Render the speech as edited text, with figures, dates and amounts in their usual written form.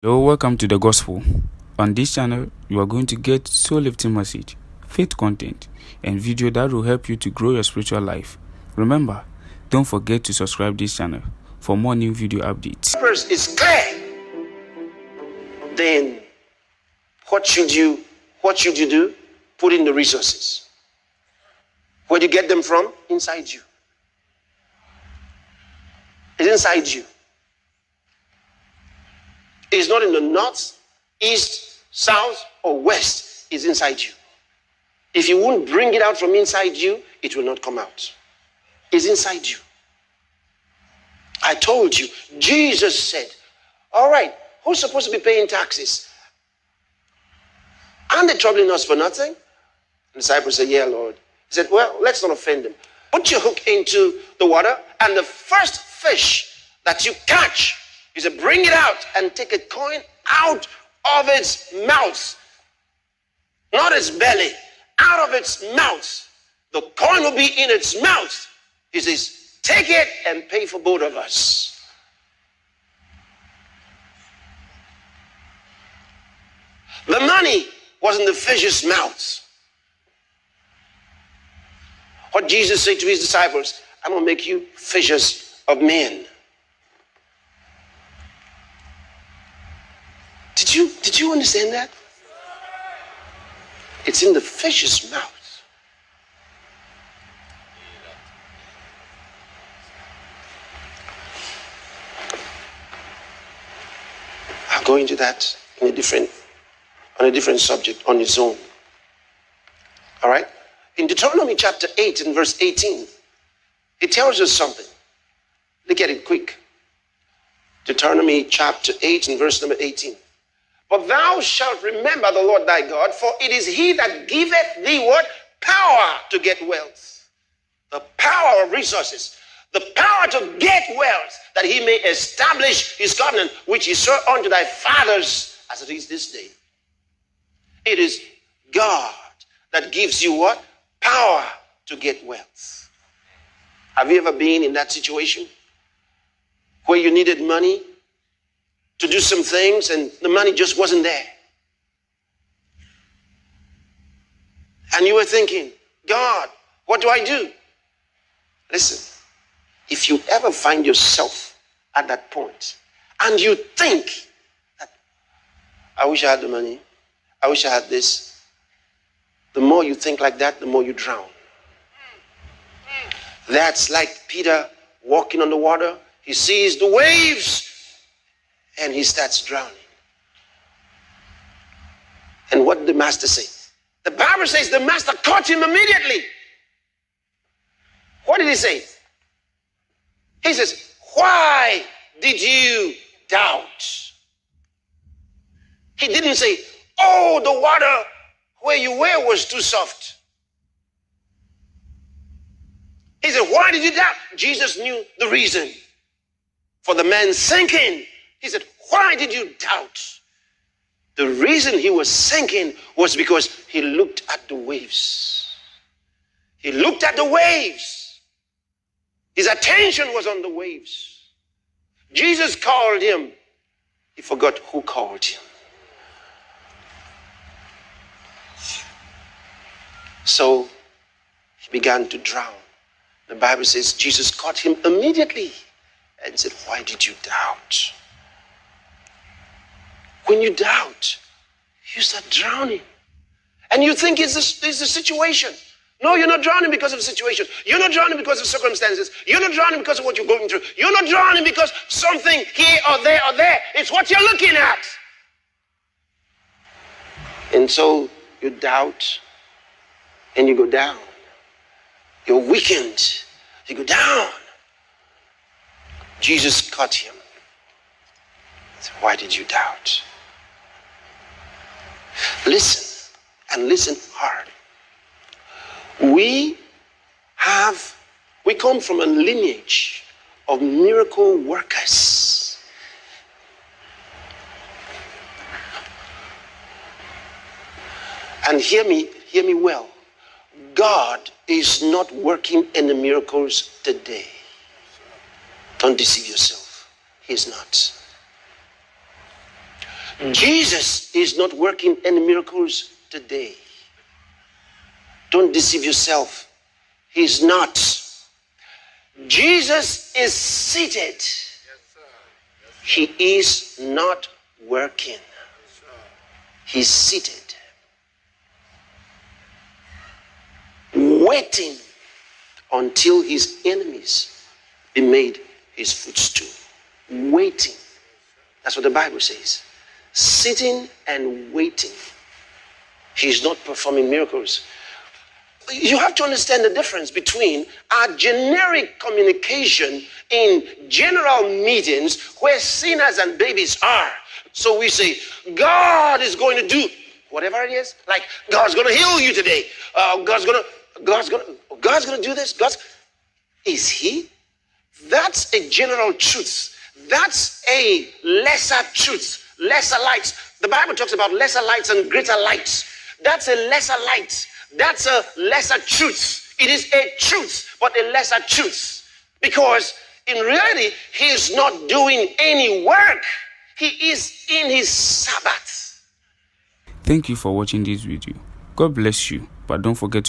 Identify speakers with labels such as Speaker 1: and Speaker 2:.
Speaker 1: Hello, welcome to the gospel. On this channel, you are going to get soul lifting message, faith content, and video that will help you to grow your spiritual life. Remember, don't forget to subscribe this channel for more new video updates.
Speaker 2: Purpose is clear. Then what should you do? Put in the resources. Where do you get them from? Inside you. It's inside you. It's not in the north, east, south, or west. It's inside you. If you won't bring it out from inside you, it will not come out. It's inside you. I told you, Jesus said, all right, who's supposed to be paying taxes? Aren't they troubling us for nothing? The disciples said, yeah, Lord. He said, well, let's not offend them. Put your hook into the water, and the first fish that you catch, he said, bring it out and take a coin out of its mouth. Not its belly, out of its mouth. The coin will be in its mouth. He says, take it and pay for both of us. The money was in the fish's mouth. What Jesus said to his disciples, I'm going to make you fishers of men. Did you understand that? It's in the fish's mouth. I'll go into that on a different subject on its own. All right? In Deuteronomy chapter 8 and verse 18, it tells us something. Look at it quick. Deuteronomy chapter 8 and verse number 18. But thou shalt remember the Lord thy God, for it is he that giveth thee what? Power to get wealth. The power of resources. The power to get wealth, that he may establish his covenant, which he swore unto thy fathers, as it is this day. It is God that gives you what? Power to get wealth. Have you ever been in that situation where you needed money to do some things and the money just wasn't there? And you were thinking, God, what do I do? Listen, if you ever find yourself at that point and you think that, I wish I had the money, I wish I had this, the more you think like that, the more you drown. That's like Peter walking on the water. He sees the waves and he starts drowning. And what did the master say? The Bible says the master caught him immediately. What did he say? He says, why did you doubt? He didn't say, oh, the water where you were was too soft. He said, why did you doubt? Jesus knew the reason for the man sinking. He said, why did you doubt? The reason he was sinking was because he looked at the waves. He looked at the waves. His attention was on the waves. Jesus called him. He forgot who called him. So he began to drown. The Bible says Jesus caught him immediately and said, why did you doubt? When you doubt, you start drowning. And you think it's the situation. No, you're not drowning because of the situation. You're not drowning because of circumstances. You're not drowning because of what you're going through. You're not drowning because something here or there or there. It's what you're looking at. And so you doubt and you go down. You're weakened. You go down. Jesus caught him. So why did you doubt? Listen, and listen hard. We come from a lineage of miracle workers. And hear me well. God is not working in the miracles today. Don't deceive yourself. He is not. Jesus is not working any miracles today. Don't deceive yourself. He's not. Jesus is seated. He is not working. He's seated, waiting until his enemies be made his footstool. Waiting. That's what the Bible says. Sitting and waiting. He's not performing miracles. You have to understand the difference between our generic communication in general meetings where sinners and babies are. So we say, God is going to do whatever it is. Like, God's going to heal you today. God's going to do this. Is he? That's a general truth. That's a lesser truth. Lesser lights. The Bible talks about lesser lights and greater lights. That's a lesser light. That's a lesser truth. It is a truth, but a lesser truth. Because in reality, he is not doing any work. He is in his Sabbath.
Speaker 1: Thank you for watching this video. God bless you, but don't forget to